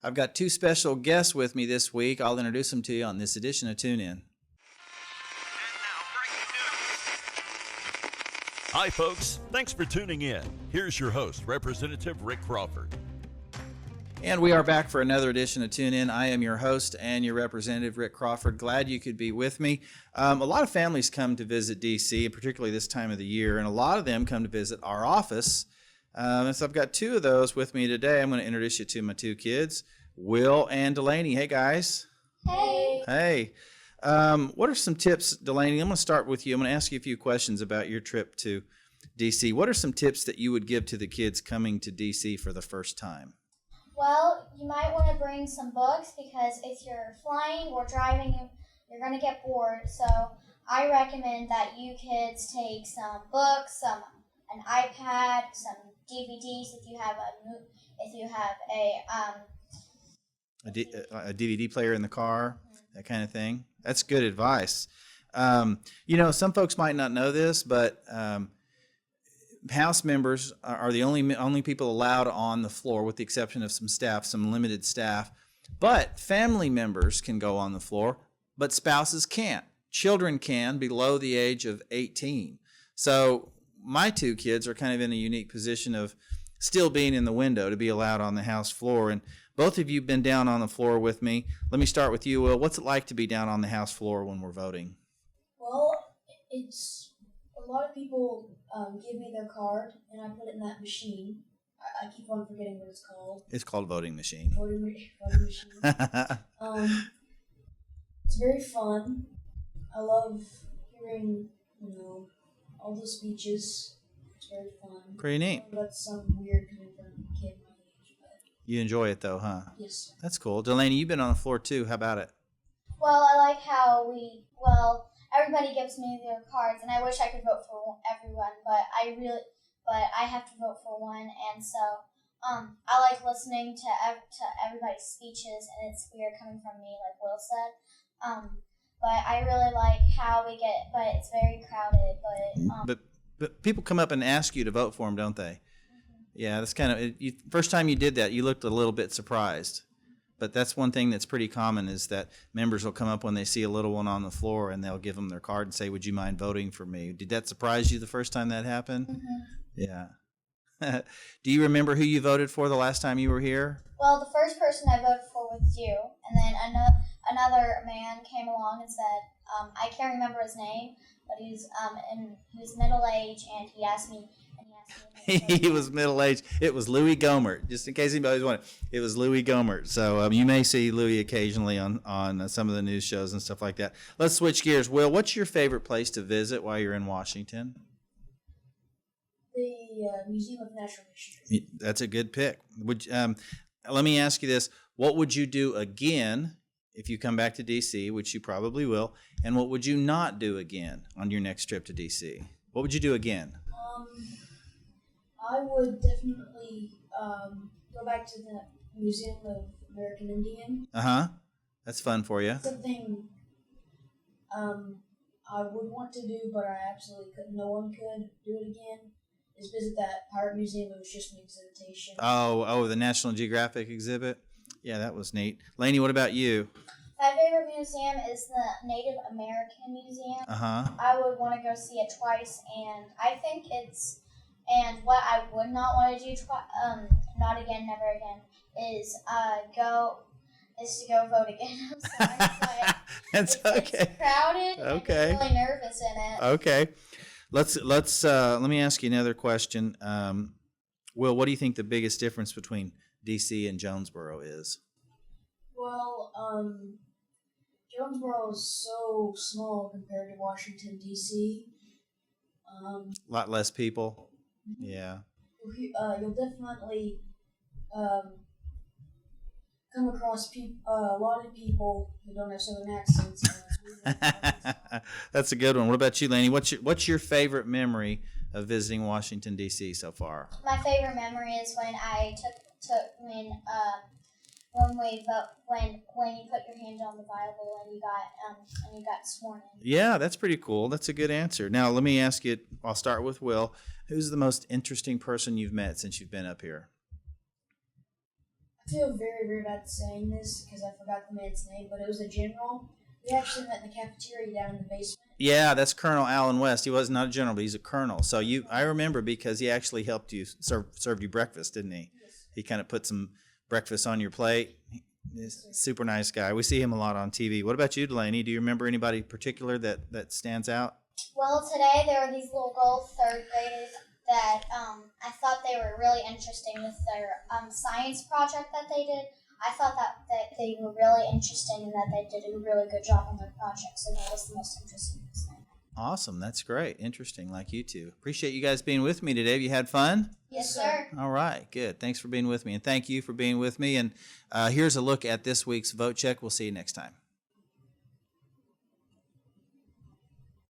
I've got two special guests with me this week. I'll introduce them to you on this edition of Tune In. Hi, folks. Thanks for tuning in. Here's your host, Representative Rick Crawford. And we are back for another edition of Tune In. I am your host and your representative, Rick Crawford. Glad you could be with me. A lot of families come to visit D.C., particularly this time of the year, and a lot of them come to visit our office. And so I've got two of those with me today. I'm going to introduce you to my two kids, Will and Delaney. Hey, guys. Hey. Hey. What are some tips, Delaney? I'm going to start with you. I'm going to ask you a few questions about your trip to D.C. What are some tips that you would give to the kids coming to D.C. for the first time? Well, you might want to bring some books because if you're flying or driving, you're going to get bored. So I recommend that you kids take some books, an iPad, some DVDs if you have a DVD player in the car, that kind of thing. That's good advice. Some folks might not know this, but house members are the only people allowed on the floor, with the exception of some limited staff. But family members can go on the floor, but spouses can't. Children can below the age of 18. So my two kids are kind of in a unique position of still being in the window to be allowed on the house floor. And both of you have been down on the floor with me. Let me start with you, Will. What's it like to be down on the house floor when we're voting? Well, it's a lot of people give me their card, and I put it in that machine. I keep on forgetting what it's called. It's called voting machine. Voting machine. It's very fun. I love hearing, all the speeches. It's very fun. Pretty neat. That's some weird coming from a kid my age, but You enjoy it though, huh? yes, sir. That's cool. Delaney, you've been on the floor too. How about it? Well, I like how everybody gives me their cards, and I wish I could vote for everyone, but I have to vote for one, and so I like listening to everybody's speeches, and it's weird coming from me, like Will said. But I really like but it's very crowded. But people come up and ask you to vote for them, don't they? Mm-hmm. Yeah, that's kind of first time you did that, you looked a little bit surprised. But that's one thing that's pretty common is that members will come up when they see a little one on the floor and they'll give them their card and say, "Would you mind voting for me?" Did that surprise you the first time that happened? Mm-hmm. Yeah. Do you remember who you voted for the last time you were here? Well, the first person I voted for was you, and then another man came along and said, I can't remember his name, but he was middle-aged, and he asked me. He was middle-aged. It was Louis Gohmert. Just in case anybody's wondering, it was Louis Gohmert. So you may see Louis occasionally on some of the news shows and stuff like that. Let's switch gears. Will, what's your favorite place to visit while you're in Washington? The Museum of Natural History. That's a good pick. Let me ask you this. What would you do again if you come back to D.C., which you probably will, and what would you not do again on your next trip to D.C.? What would you do again? I would definitely go back to the Museum of American Indian. Uh-huh. That's fun for you. Something I would want to do, but I absolutely couldn't. No one could do it again. Is visit that pirate museum. It was just an exhibition. Oh, the National Geographic exhibit? Yeah, that was neat. Lainey, what about you? My favorite museum is the Native American Museum. Uh-huh. I would want to go see it twice, and I think and what I would not want to do, not again, never again, is to go vote again. I'm sorry, but That's okay. It's crowded. Okay. And I'm really nervous in it. Okay. Let me ask you another question. Will, what do you think the biggest difference between D.C. and Jonesboro is? Well, Jonesboro is so small compared to Washington, D.C. A lot less people. Yeah. You'll definitely come across a lot of people who don't have Southern accents. That's a good one. What about you, Laney? What's your favorite memory of visiting Washington, D.C. so far? My favorite memory is when I when you put your hand on the Bible and you got sworn in. Yeah, that's pretty cool. That's a good answer. Now, let me ask you, I'll start with Will. Who's the most interesting person you've met since you've been up here? I I feel very, very bad saying this because I forgot the man's name, but it was a general. We actually met in the cafeteria down in the basement. Yeah, that's Colonel Allen West. He was not a general, but he's a colonel. So I remember because he actually helped you served you breakfast, didn't he? Yes. He kind of put some breakfast on your plate. He's a super nice guy. We see him a lot on TV. What about you, Delaney? Do you remember anybody particular that stands out? Well, today there were these little girl third graders that I thought they were really interesting with their science project that they did. I thought that they were really interesting and that they did a really good job on their project, so that was the most interesting thing. Awesome. That's great. Interesting, like you two. Appreciate you guys being with me today. Have you had fun? Yes, sir. All right, good. Thanks for being with me, and thank you for being with me. And here's a look at this week's Vote Check. We'll see you next time.